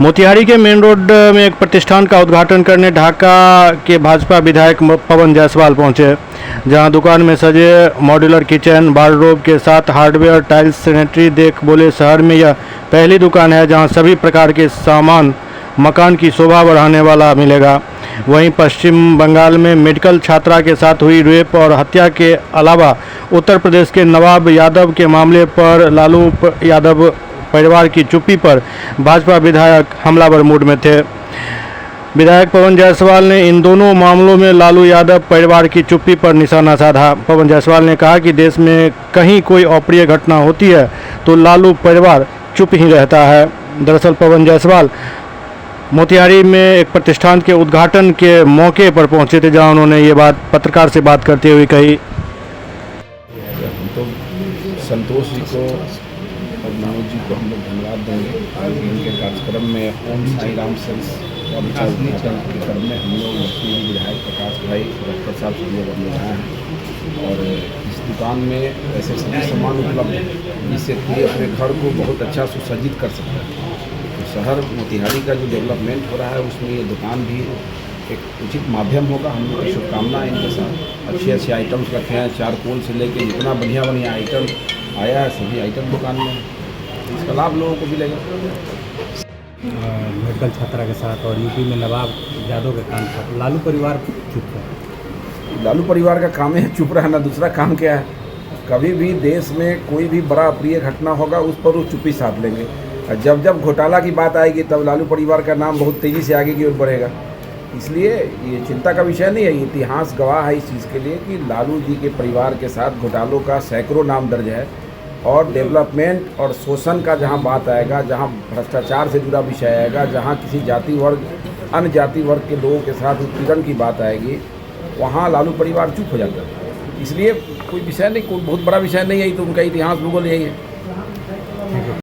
मोतिहारी के main road में एक प्रतिष्ठान का उद्घाटन करने ढाका के भाजपा विधायक पवन जायसवाल पहुंचे, जहां दुकान में सजे मॉड्यूलर किचन वार्डरोब के साथ हार्डवेयर टाइल्स सैनिटरी देख बोले शहर में यह पहली दुकान है जहां सभी प्रकार के सामान मकान की शोभा बढ़ाने वाला मिलेगा। वहीं पश्चिम बंगाल में मेडिकल छात्रा के साथ हुई रेप और हत्या के अलावा उत्तर प्रदेश के नवाब यादव के मामले पर लालू यादव परिवार की चुप्पी पर भाजपा विधायक हमलावर मूड में थे। विधायक पवन जायसवाल ने इन दोनों मामलों में लालू यादव परिवार की चुप्पी पर निशाना साधा। पवन जायसवाल ने कहा कि देश में कहीं कोई अप्रिय घटना होती है तो लालू परिवार चुप ही रहता है। दरअसल पवन जायसवाल मोतिहारी में एक प्रतिष्ठान के उद्घाटन के मौके पर पहुंचे थे, जहां उन्होंने ये बात पत्रकार से बात करते हुए कही। तो संतोष जी को और मनोज जी को हम लोग धन्यवाद देंगे। उनके कार्यक्रम में ओम साई राम सेल्स और उद्घाटन के क्रम में हम लोग लक्ष्मी विधायक प्रकाश भाई डॉक्टर साहब से लोग हम आए हैं और इस दुकान में ऐसे सभी सामान उपलब्ध है जिससे कोई अपने घर को बहुत अच्छा सुसज्जित कर सकता है। तो शहर मोतिहारी का जो डेवलपमेंट हो रहा है उसमें ये दुकान भी एक उचित माध्यम होगा। हम लोग की शुभकामनाएं इनके साथ। अच्छे अच्छे आइटम्स रखे हैं, चारकोल से लेके इतना बढ़िया बढ़िया आइटम आया है, सभी आइटम दुकान में, इसका लाभ लोगों को मिलेगा। मेडिकल छात्रा के साथ और यूपी में नवाब यादव के काम पर लालू परिवार चुप है। लालू परिवार का काम है चुप रहना, दूसरा काम क्या है? कभी भी देश में कोई भी बड़ा अप्रिय घटना होगा उस पर वो चुप्पी साध लेंगे, और जब जब घोटाला की बात आएगी तब लालू परिवार का नाम बहुत तेज़ी से आगे की ओर बढ़ेगा। इसलिए ये चिंता का विषय नहीं है। इतिहास गवाह है इस चीज़ के लिए कि लालू जी के परिवार के साथ घोटालों का सैकड़ों नाम दर्ज है, और डेवलपमेंट और शोषण का जहां बात आएगा, जहां भ्रष्टाचार से जुड़ा विषय आएगा, जहां किसी जाति वर्ग अन्य जाति वर्ग के लोगों के साथ उत्पीड़न की बात आएगी, वहां लालू परिवार चुप हो जाता है। इसलिए कोई विषय नहीं, कोई बहुत बड़ा विषय नहीं है, तो उनका इतिहास भूगोल यही है।